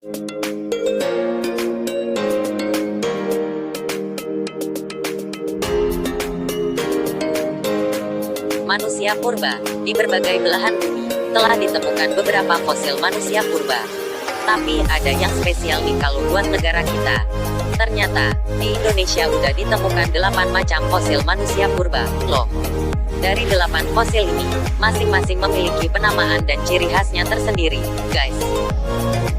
Manusia purba. Di berbagai belahan bumi, telah ditemukan beberapa fosil manusia purba. Tapi ada yang spesial nih kalau buat negara kita. Ternyata, di Indonesia udah ditemukan 8 macam fosil manusia purba, loh. Dari 8 fosil ini, masing-masing memiliki penamaan dan ciri khasnya tersendiri, guys.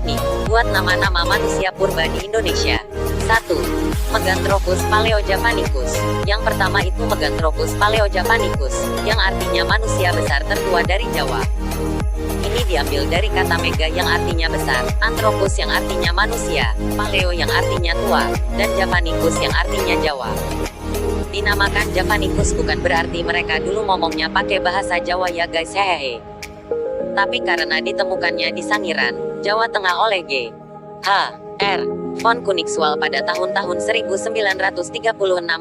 Nih, buat nama-nama manusia purba di Indonesia. 1. Meganthropus paleojavanicus. Yang pertama itu Meganthropus paleojavanicus, yang artinya manusia besar tertua dari Jawa. Ini diambil dari kata mega yang artinya besar, anthropus yang artinya manusia, paleo yang artinya tua, dan javanicus yang artinya Jawa. Dinamakan Javanicus bukan berarti mereka dulu ngomongnya pakai bahasa Jawa ya guys, hehehe. Tapi karena ditemukannya di Sangiran, Jawa Tengah oleh G. H. R. von Koenigswald pada tahun-tahun 1936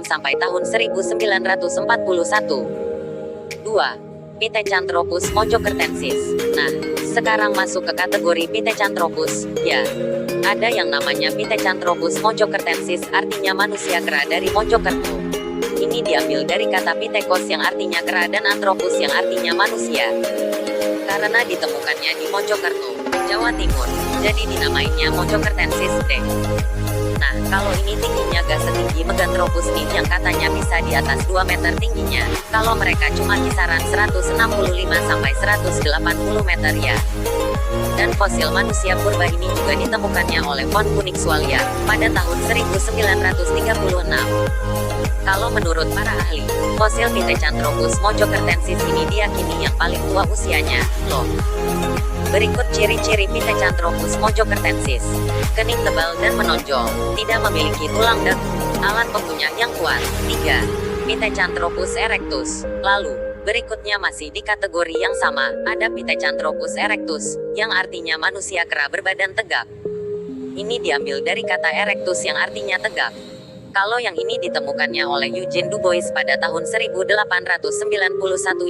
sampai tahun 1941. 2. Pithecanthropus mojokertensis. Nah, sekarang masuk ke kategori Pithecanthropus, ya. Ada yang namanya Pithecanthropus mojokertensis, artinya manusia kera dari Mojokerto. Ini diambil dari kata Pithekos yang artinya kera dan Anthropus yang artinya manusia. Karena ditemukannya di Mojokerto, Jawa Timur, jadi dinamainya Mojokertensis deh. Nah, kalau ini tingginya gak setinggi Meganthropus nih yang katanya bisa di atas 2 meter tingginya. Kalau mereka cuma kisaran 165 sampai 180 meter ya. Dan fosil manusia purba ini juga ditemukannya oleh von Koenigswald ya, pada tahun 1936. Kalau menurut para ahli, fosil Pithecanthropus mojokertensis ini diyakini yang paling tua usianya, loh. Berikut ciri-ciri Pithecanthropus mojokertensis. Kening tebal dan menonjol, tidak memiliki tulang dan alat pengunyah yang kuat. 3. Pithecanthropus erectus. Lalu, berikutnya masih di kategori yang sama, ada Pithecanthropus erectus, yang artinya manusia kera berbadan tegap. Ini diambil dari kata erectus yang artinya tegap. Kalau yang ini ditemukannya oleh Eugene Dubois pada tahun 1891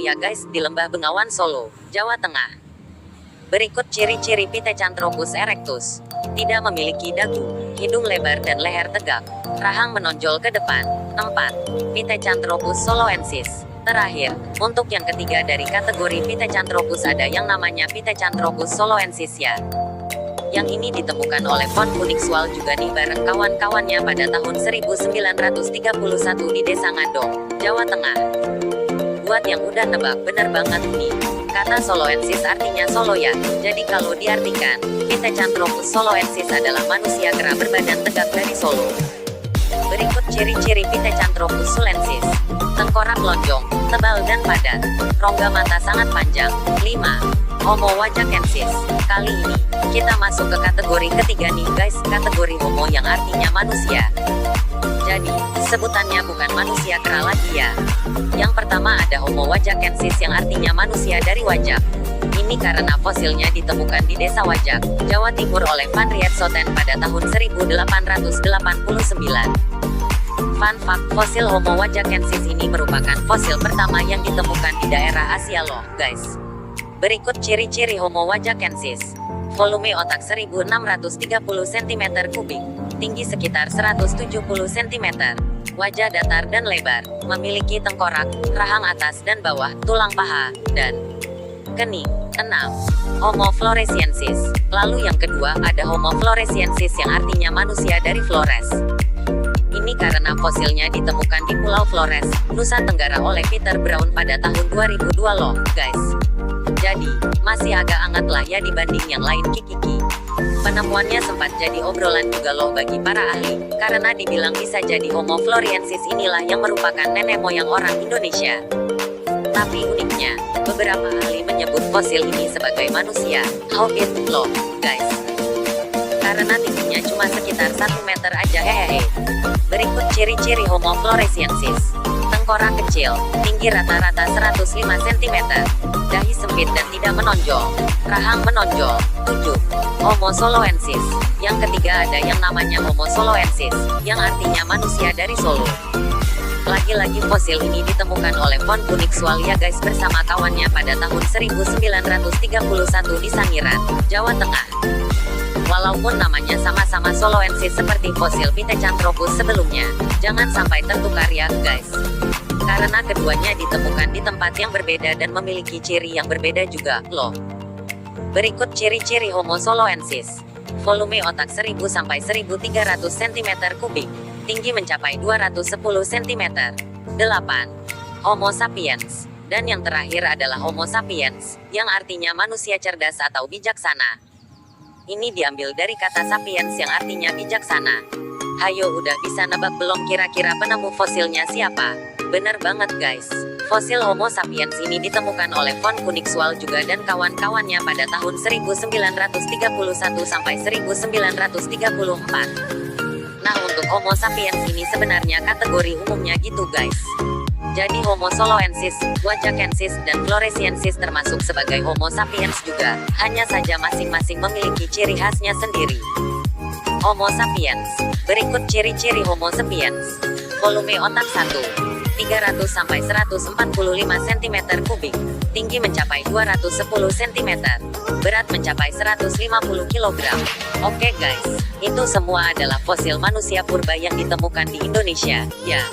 ya guys, di Lembah Bengawan Solo, Jawa Tengah. Berikut ciri-ciri Pithecanthropus erectus. Tidak memiliki dagu, hidung lebar dan leher tegap, rahang menonjol ke depan. 4. Pithecanthropus soloensis. Terakhir, untuk yang ketiga dari kategori Pithecanthropus ada yang namanya Pithecanthropus soloensis ya. Yang ini ditemukan oleh von Koenigswald juga nih bareng kawan-kawannya pada tahun 1931 di Desa Ngandong, Jawa Tengah. Buat yang udah nebak, bener banget nih. Kata soloensis artinya solo ya, jadi kalau diartikan, Pithecanthropus soloensis adalah manusia kera berbadan tegap dari Solo. Berikut ciri-ciri Pithecanthropus sulensis. Tengkorak lonjong, tebal dan padat. Rongga mata sangat panjang. 5. Homo wajakensis. Kali ini, kita masuk ke kategori ketiga nih guys, kategori homo yang artinya manusia. Jadi, sebutannya bukan manusia kera lagi ya. Yang pertama ada Homo wajakensis yang artinya manusia dari Wajak. Ini karena fosilnya ditemukan di Desa Wajak, Jawa Timur oleh Van Rietsoten pada tahun 1889. Fun fact, fosil Homo wajakensis ini merupakan fosil pertama yang ditemukan di daerah Asia loh, guys. Berikut ciri-ciri Homo wajakensis. Volume otak 1630 cm3, tinggi sekitar 170 cm. Wajah datar dan lebar, memiliki tengkorak, rahang atas dan bawah, tulang paha, dan kening. 6. Homo floresiensis. Lalu yang kedua ada Homo floresiensis yang artinya manusia dari Flores. Ini karena fosilnya ditemukan di Pulau Flores, Nusa Tenggara oleh Peter Brown pada tahun 2002 loh, guys. Jadi, masih agak hangat lah ya dibanding yang lain kikiki. Penemuannya sempat jadi obrolan juga loh bagi para ahli, karena dibilang bisa jadi Homo floresiensis inilah yang merupakan nenek moyang orang Indonesia. Tapi uniknya, beberapa ahli menyebut fosil ini sebagai manusia, hobbit loh, guys. Karena tingginya cuma sekitar 1 meter aja hehehe. Berikut ciri-ciri Homo floresiensis. Tengkorak kecil, tinggi rata-rata 105 cm, dahi sempit dan tidak menonjol, rahang menonjol. 7. Homo soloensis. Yang ketiga ada yang namanya Homo soloensis, yang artinya manusia dari Solo. Lagi-lagi fosil ini ditemukan oleh von Koenigswald ya guys bersama kawannya pada tahun 1931 di Sangiran, Jawa Tengah. Walaupun namanya sama-sama Soloensis seperti fosil Pithecanthropus sebelumnya, jangan sampai tertukar ya, guys. Karena keduanya ditemukan di tempat yang berbeda dan memiliki ciri yang berbeda juga, loh. Berikut ciri-ciri Homo soloensis. Volume otak 1000 sampai 1300 cm3, tinggi mencapai 210 cm. 8. Homo sapiens. Dan yang terakhir adalah Homo sapiens, yang artinya manusia cerdas atau bijaksana. Ini diambil dari kata sapiens yang artinya bijaksana. Hayo, udah bisa nebak belum kira-kira penemu fosilnya siapa? Bener banget guys. Fosil Homo sapiens ini ditemukan oleh von Koenigswald juga dan kawan-kawannya pada tahun 1931 sampai 1934. Nah, untuk Homo sapiens ini sebenarnya kategori umumnya gitu guys. Jadi Homo soloensis, wajakensis, dan floresiensis termasuk sebagai Homo sapiens juga, hanya saja masing-masing memiliki ciri khasnya sendiri. Homo sapiens. Berikut ciri-ciri Homo sapiens. Volume otak 1. 300 sampai 145 cm3, tinggi mencapai 210 cm, berat mencapai 150 kg. Oke guys, itu semua adalah fosil manusia purba yang ditemukan di Indonesia, ya.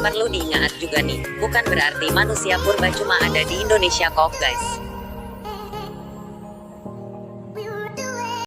Perlu diingat juga nih, bukan berarti manusia purba cuma ada di Indonesia kok guys.